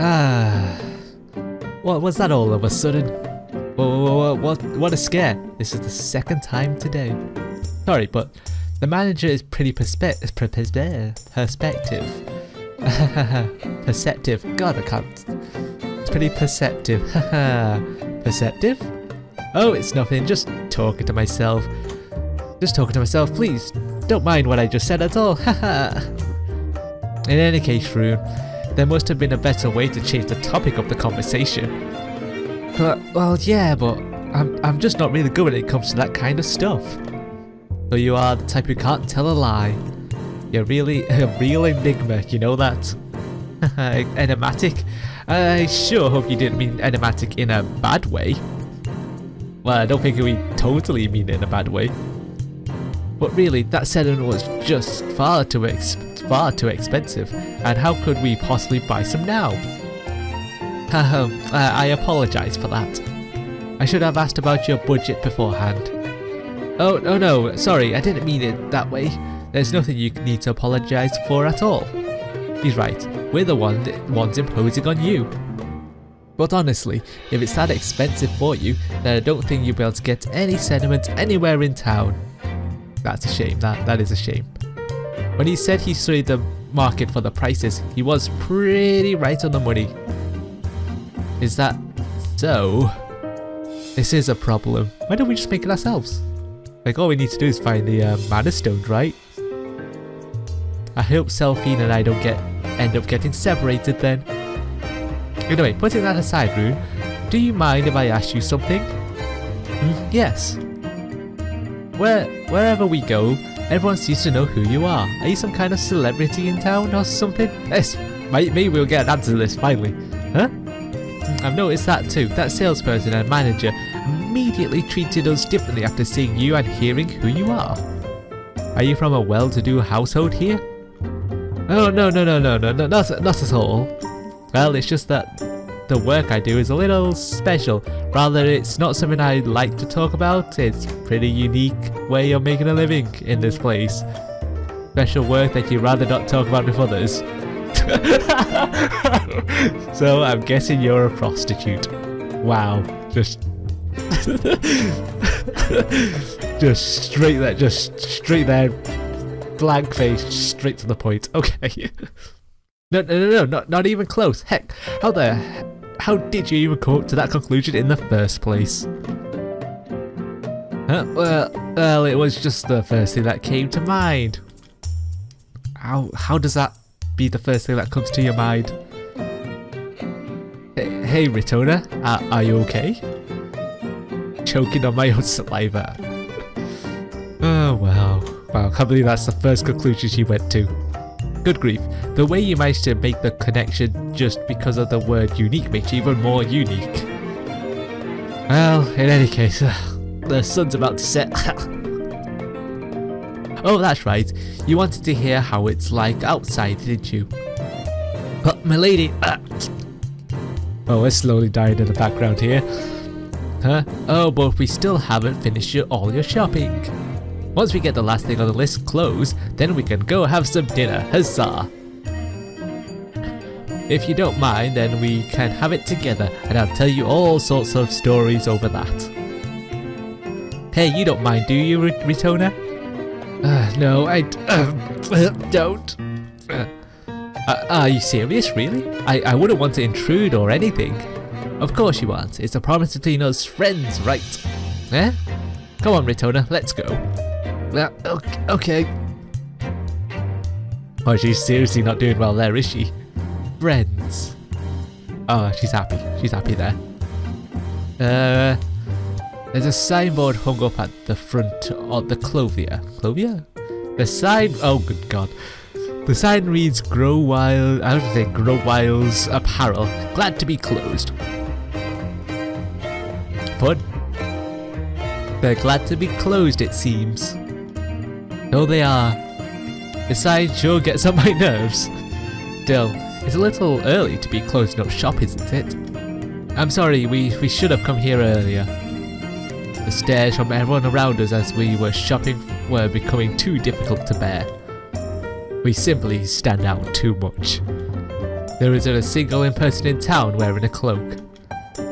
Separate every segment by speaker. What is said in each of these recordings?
Speaker 1: Ah, what was that all of a sudden? Whoa, what a scare. This is the second time today. Sorry, but the manager is pretty perspective. Perceptive. God, I can't. It's pretty perceptive. Perceptive? Oh, it's nothing. Just talking to myself. Please, don't mind what I just said at all. In any case, Rune, there must have been a better way to change the topic of the conversation. Well, yeah, but I'm just not really good when it comes to that kind of stuff. So you are the type who can't tell a lie. You're really a real enigma, you know that? Enigmatic? I sure hope you didn't mean enigmatic in a bad way. Well, I don't think we totally mean it in a bad way. But really, that settlement was just far too expensive, and how could we possibly buy some now? I apologise for that. I should have asked about your budget beforehand. Oh no, sorry, I didn't mean it that way. There's nothing you need to apologise for at all. He's right, we're the ones imposing on you. But honestly, if it's that expensive for you, then I don't think you'll be able to get any sediment anywhere in town. That's a shame, that is a shame. When he said he studied the market for the prices, he was pretty right on the money. Is that so? This is a problem. Why don't we just make it ourselves? Like, all we need to do is find the milestone, right? I hope Selphine and I don't end up getting separated then. Anyway, putting that aside, Rune, do you mind if I ask you something? Yes. Wherever we go, everyone seems to know who you are. Are you some kind of celebrity in town or something? Yes, maybe we'll get an answer to this finally. Huh? I've noticed that too. That salesperson and manager immediately treated us differently after seeing you and hearing who you are. Are you from a well-to-do household here? Oh, no, not at all. Well, it's just that the work I do is a little special. Rather, it's not something I like to talk about. It's a pretty unique way of making a living in this place. Special work that you'd rather not talk about with others. So I'm guessing you're a prostitute. Wow. Just straight there, blank face, straight to the point. Okay. No, not even close. Heck, how did you even come up to that conclusion in the first place? Well, it was just the first thing that came to mind. How does that be the first thing that comes to your mind? Hey Ritona, are you okay? Choking on my own saliva. Oh wow, I can't believe that's the first conclusion she went to. Good grief, the way you managed to make the connection just because of the word unique makes you even more unique. Well, in any case, the sun's about to set. Oh, that's right, you wanted to hear how it's like outside, didn't you? But milady... Oh, we're slowly dying in the background here. Huh? Oh, but we still haven't finished all your shopping. Once we get the last thing on the list closed, then we can go have some dinner, huzzah! If you don't mind, then we can have it together, and I'll tell you all sorts of stories over that. Hey, you don't mind, do you, Ritona? No, I don't. Are you serious, really? I wouldn't want to intrude or anything. Of course you aren't. It's a promise between us friends, right? Eh? Come on, Ritona, let's go. Okay. Oh, she's seriously not doing well there, is she? Friends. Oh, she's happy. She's happy there. There's a signboard hung up at the front of the Clovia. Clovia? The sign... Oh, good God. The sign reads Grow Wild... How do you say? Grow Wild's Apparel. Glad to be closed. Fun. They're glad to be closed, it seems. No, they are. The sign sure gets on my nerves. Still, it's a little early to be closing up shop, isn't it? I'm sorry, we should have come here earlier. The stares from everyone around us as we were shopping were becoming too difficult to bear. We simply stand out too much. There isn't a single person in town wearing a cloak.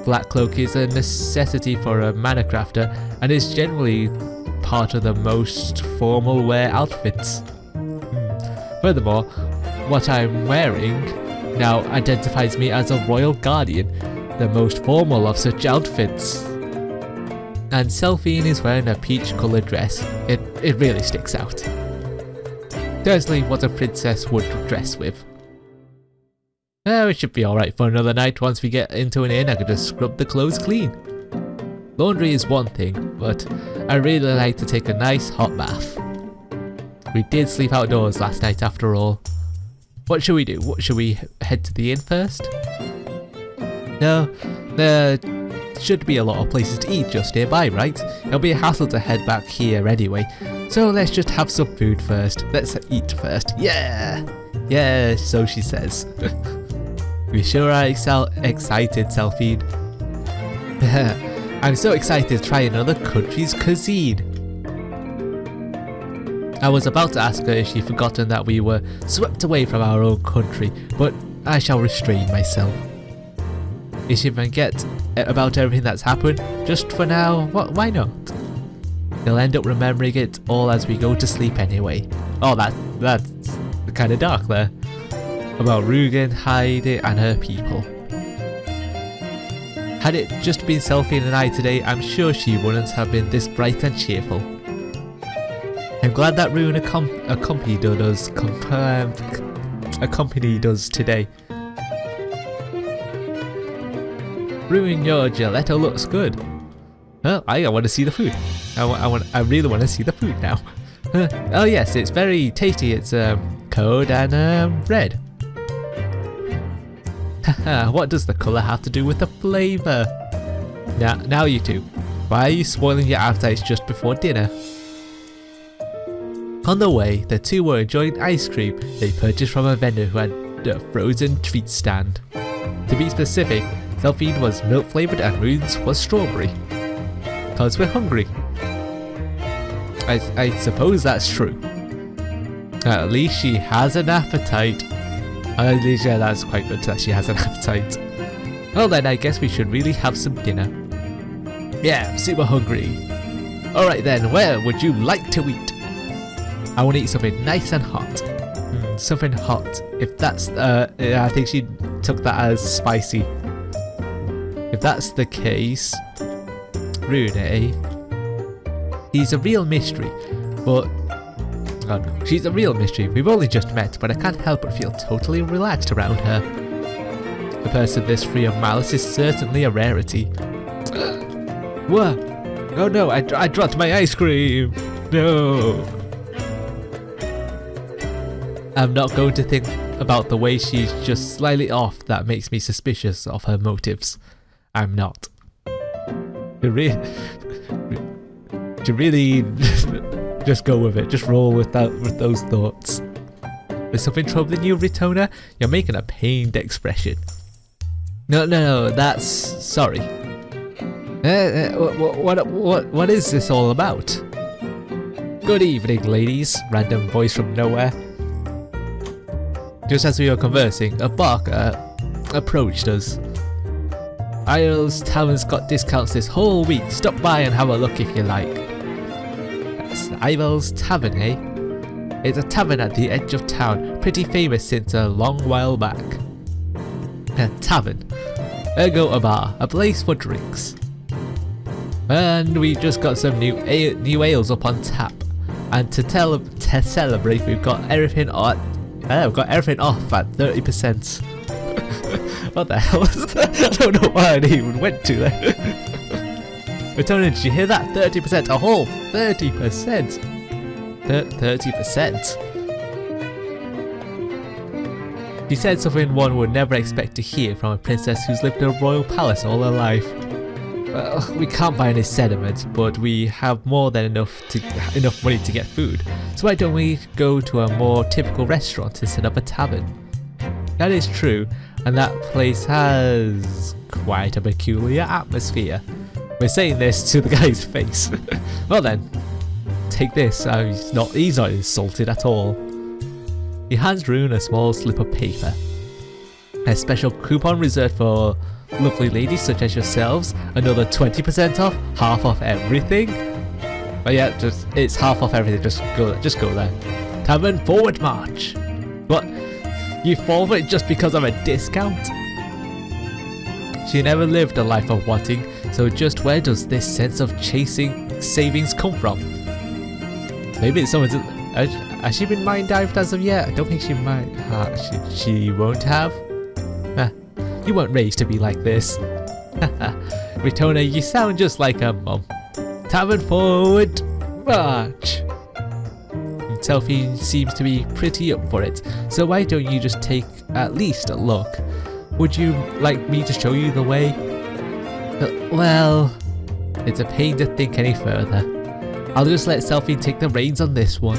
Speaker 1: Black cloak is a necessity for a mana crafter and is generally part of the most formal wear outfits. Furthermore, what I'm wearing now identifies me as a royal guardian, the most formal of such outfits. And Selphine is wearing a peach coloured dress. It really sticks out. Certainly what a princess would dress with. Oh, it should be alright for another night. Once we get into an inn, I can just scrub the clothes clean. Laundry is one thing, but I really like to take a nice hot bath. We did sleep outdoors last night after all. What should we do? Should we head to the inn first? No, there should be a lot of places to eat just nearby, right? It'll be a hassle to head back here anyway, so let's just have some food first. Let's eat first. Yeah! Yeah, so she says. We sure are excited, Selphine. I'm so excited to try another country's cuisine. I was about to ask her if she'd forgotten that we were swept away from our own country, but I shall restrain myself. If she forget about everything that's happened, just for now, why not? They'll end up remembering it all as we go to sleep anyway. Oh, that's kind of dark there. About Rughzenhaide and her people. Had it just been Selphine and I today, I'm sure she wouldn't have been this bright and cheerful. I'm glad that Rune accompanied us today. Rune, your gelato looks good. Well, I want to see the food. I really want to see the food now. Oh yes, it's very tasty. It's cold and red. What does the colour have to do with the flavour? Now you two, why are you spoiling your appetites just before dinner? On the way, the two were enjoying ice cream they purchased from a vendor who had a frozen treat stand. To be specific, Selphine was milk flavoured and Rune's was strawberry. Cause we're hungry. I suppose that's true. At least she has an appetite. At least, yeah, that's quite good that she has an appetite. Well then, I guess we should really have some dinner. Yeah, I'm super hungry. Alright then, where would you like to eat? I want to eat something nice and hot. Something hot. If that's, I think she took that as spicy. If that's the case, Rune, he's a real mystery, but oh no, she's a real mystery. We've only just met, but I can't help but feel totally relaxed around her. A person this free of malice is certainly a rarity. What? Oh no, I dropped my ice cream. No. I'm not going to think about the way she's just slightly off. That makes me suspicious of her motives. I'm not. To really just go with it. Just roll with those thoughts. There's something troubling you, Ritona? You're making a pained expression. No, that's sorry. What is this all about? Good evening, ladies. Random voice from nowhere. Just as we were conversing, a barker approached us. Isle's Tavern's got discounts this whole week. Stop by and have a look if you like. That's Ivel's Tavern, eh? It's a tavern at the edge of town, pretty famous since a long while back. A tavern, ergo a bar, a place for drinks. And we just got some new ales up on tap. And to celebrate, we've got everything off at 30%. What the hell was that? I don't know why I even went to there. Ritona, did you hear that? 30%, a whole 30%. 30%. She said something one would never expect to hear from a princess who's lived in a royal palace all her life. Well, we can't buy any sediment, but we have more than enough money to get food. So why don't we go to a more typical restaurant and set up a tavern? That is true, and that place has quite a peculiar atmosphere. We're saying this to the guy's face. Well then, take this. He's not insulted at all. He hands Rune a small slip of paper. A special coupon reserved for lovely ladies such as yourselves. Another 20% off, half off everything. But yeah, it's half off everything. Just go there. Tavern forward march. What? You fall for it just because of a discount? She never lived a life of wanting, so just where does this sense of chasing savings come from? Maybe it's someone's. Has she been mind dived as of yet? I don't think she might. She won't have. You weren't raised to be like this. Ritona, you sound just like her mum. Tavern forward march. Selphine seems to be pretty up for it, so why don't you just take at least a look? Would you like me to show you the way? Well, it's a pain to think any further. I'll just let Selphine take the reins on this one.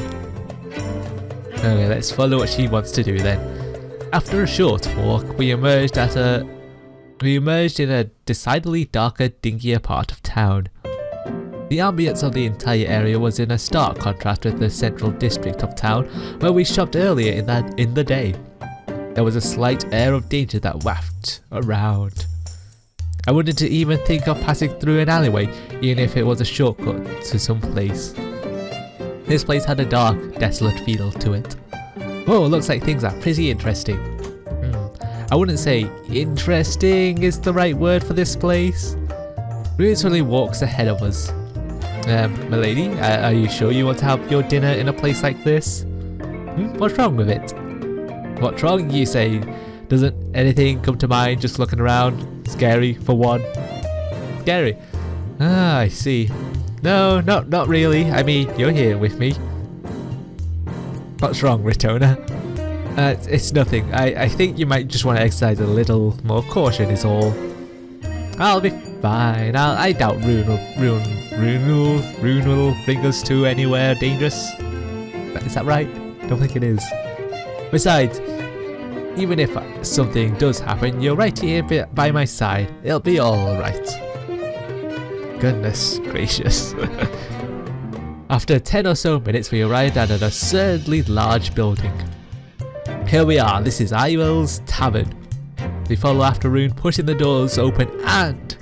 Speaker 1: Okay, let's follow what she wants to do then. After a short walk, we emerged in a decidedly darker, dingier part of town. The ambience of the entire area was in a stark contrast with the central district of town, where we shopped earlier in the day. There was a slight air of danger that wafted around. I wouldn't even think of passing through an alleyway, even if it was a shortcut to some place. This place had a dark, desolate feel to it. Oh, looks like things are pretty interesting. I wouldn't say interesting is the right word for this place. Rughzenhaide walks ahead of us. Milady, are you sure you want to have your dinner in a place like this? What's wrong with it? What's wrong, you say? Doesn't anything come to mind just looking around? Scary, for one. Scary? Ah, I see. No, not really. I mean, you're here with me. What's wrong, Ritona? It's nothing. I think you might just want to exercise a little more caution is all. I'll be fine. I doubt Rune will bring us to anywhere dangerous. Is that right? Don't think it is. Besides, even if something does happen, you're right here by my side. It'll be alright. Goodness gracious. After 10 or so minutes, we arrived at an absurdly large building. Here we are. This is Iwell's Tavern. We follow after Rune, pushing the doors open and...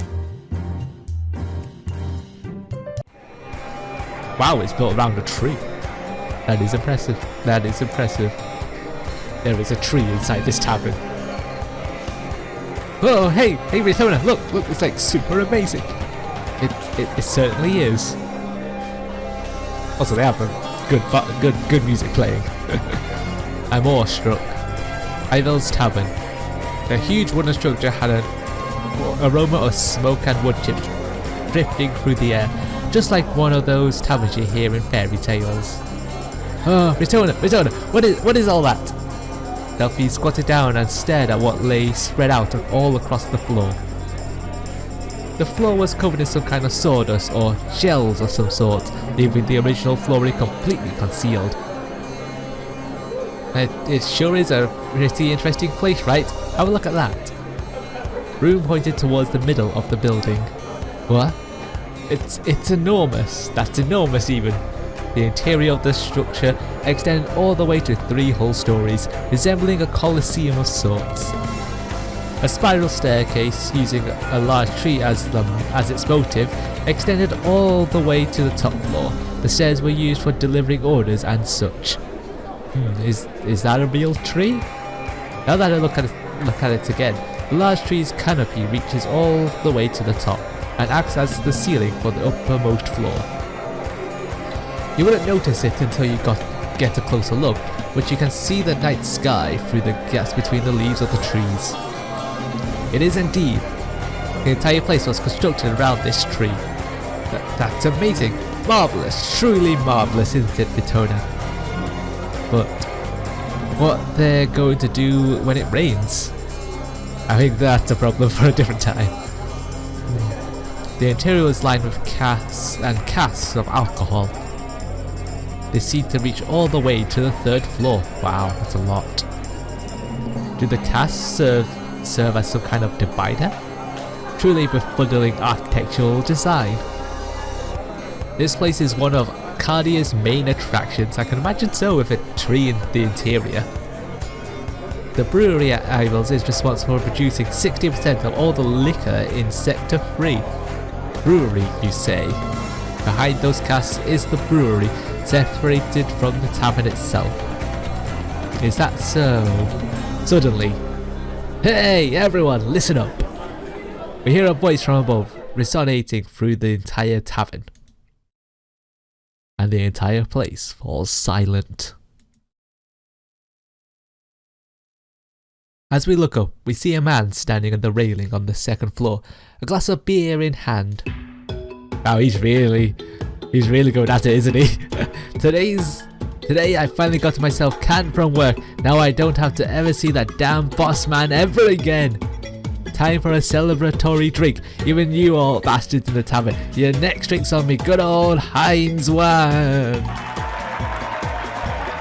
Speaker 1: Wow, it's built around a tree. That is impressive. That is impressive. There is a tree inside this tavern. Oh, hey, Ritona, look, it's like super amazing. It certainly is. Also, they have a good music playing. I'm awestruck. Iwell's Tavern. The huge wooden structure had an aroma of smoke and wood chips drifting through the air, just like one of those taverns you hear in fairy tales. Oh, Ritona, what is all that? Selphine squatted down and stared at what lay spread out all across the floor. The floor was covered in some kind of sawdust or shells of some sort, leaving the original flooring completely concealed. It sure is a pretty interesting place, right? Have a look at that. Rune pointed towards the middle of the building. What? It's enormous. That's enormous even. The interior of the structure extended all the way to 3 whole stories, resembling a coliseum of sorts. A spiral staircase, using a large tree as its motive, extended all the way to the top floor. The stairs were used for delivering orders and such. Is that a real tree? Now that I look at it again, the large tree's canopy reaches all the way to the top and acts as the ceiling for the uppermost floor. You wouldn't notice it until you get a closer look, but you can see the night sky through the gaps between the leaves of the trees. It is indeed. The entire place was constructed around this tree. That's amazing. Marvellous. Truly marvellous, isn't it, Ritona? But what they're going to do when it rains? I think that's a problem for a different time. The interior was lined with casks and casks of alcohol. They seem to reach all the way to the 3rd floor. Wow, that's a lot. Do the casks serve as some kind of divider? Truly befuddling architectural design. This place is one of Cardia's main attractions. I can imagine so with a tree in the interior. The brewery at Ivals is responsible for producing 60% of all the liquor in Sector 3. Brewery, you say? Behind those casks is the brewery, separated from the tavern itself. Is that so? Suddenly, hey everyone, listen up! We hear a voice from above, resonating through the entire tavern. And the entire place falls silent. As we look up, we see a man standing on the railing on the second floor, a glass of beer in hand. Wow, he's really going at it, isn't he? Today I finally got myself canned from work. Now I don't have to ever see that damn boss man ever again. Time for a celebratory drink. Even you all bastards in the tavern. Your next drink's on me, good old Heinz wine.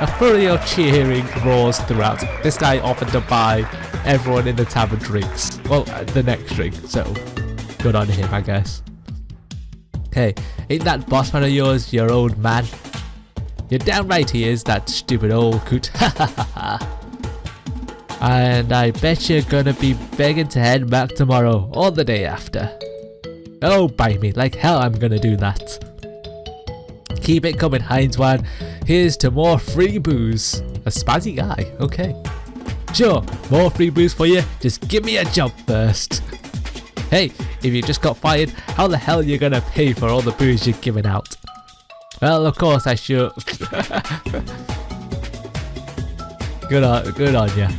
Speaker 1: A flurry of cheering roars throughout. This guy offered to buy everyone in the tavern drinks. Well, the next drink, so good on him, I guess. Hey, ain't that boss man of yours your old man? You're damn right he is, that stupid old coot. And I bet you're gonna be begging to head back tomorrow or the day after. Oh, bite me, like hell I'm gonna do that. Keep it coming, Heinz wine. Here's to more free booze. A spazzy guy, okay. Sure, more free booze for you, just give me a job first. Hey, if you just got fired, how the hell are you gonna pay for all the booze you're giving out? Well, of course I sure... Good on ya.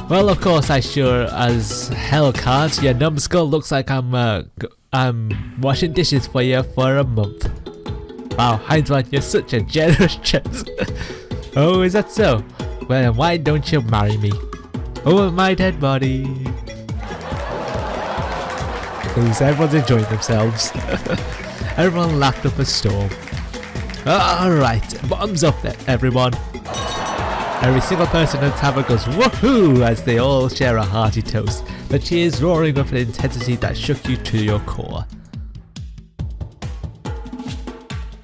Speaker 1: Well, of course I sure as hell can't. Your numbskull looks like I'm washing dishes for you for a month. Wow, Heinzman, you're such a generous gent. Oh, is that so? Well, then why don't you marry me? Over my dead body. Because everyone's enjoying themselves. Everyone laughed up a storm. Alright, bottoms up there, everyone. Every single person in the tavern goes woohoo as they all share a hearty toast. The cheers roaring with an intensity that shook you to your core.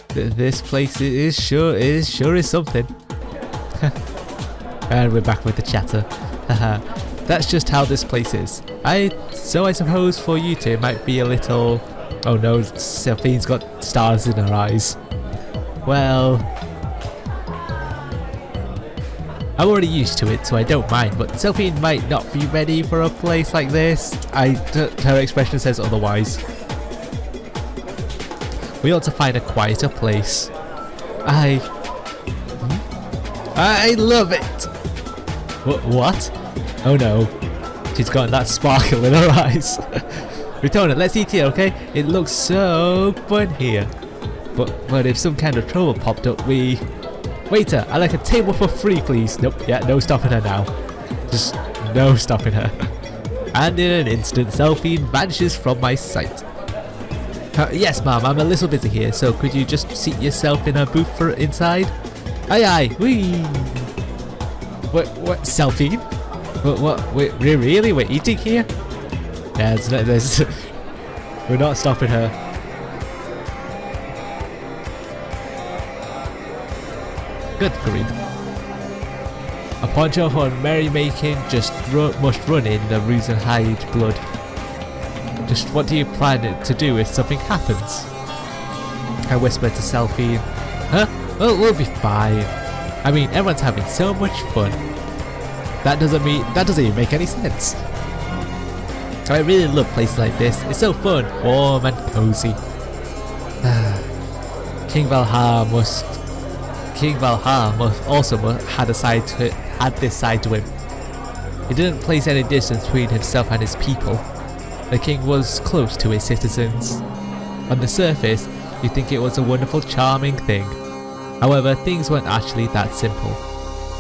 Speaker 1: This place is sure something. And we're back with the chatter. That's just how this place is. So I suppose for you two it might be a little... Oh no, Selphine's got stars in her eyes. Well... I'm already used to it, so I don't mind, but Selphine might not be ready for a place like this. Her expression says otherwise. We ought to find a quieter place. I love it! What? Oh no. She's got that sparkle in her eyes. Ritona, let's eat here, okay? It looks so fun here. But if some kind of trouble popped up, we... Waiter, I'd like a table for free, please. Nope, yeah, no stopping her now. Just no stopping her. And in an instant, Selphine vanishes from my sight. Yes, ma'am, I'm a little busy here, so could you just seat yourself in a booth for inside? Aye, wee. What, Selphine? What, really? We're eating here? Yeah, we're not stopping her. Good grief. A poncho for merrymaking just must run in the Rughzenhaide blood. Just what do you plan to do if something happens? I whispered to Selphine. Huh? Well, we'll be fine. I mean, everyone's having so much fun. That doesn't even make any sense. I really love places like this. It's so fun, warm and cozy. King Valhalla must also had this side to him. He didn't place any distance between himself and his people. The king was close to his citizens. On the surface, you'd think it was a wonderful, charming thing. However, things weren't actually that simple.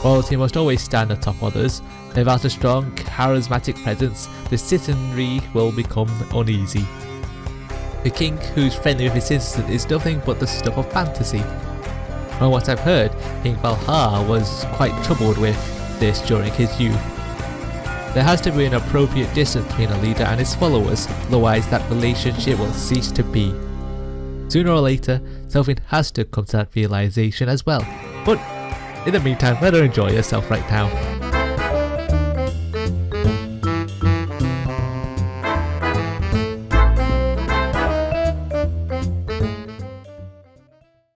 Speaker 1: Royalty must always stand atop others. Without a strong, charismatic presence, the citizenry will become uneasy. The king who's friendly with his citizens is nothing but the stuff of fantasy. From what I've heard, King Valhalla was quite troubled with this during his youth. There has to be an appropriate distance between a leader and his followers, otherwise that relationship will cease to be. Sooner or later, Selphine has to come to that realization as well. But in the meantime, let her enjoy herself right now.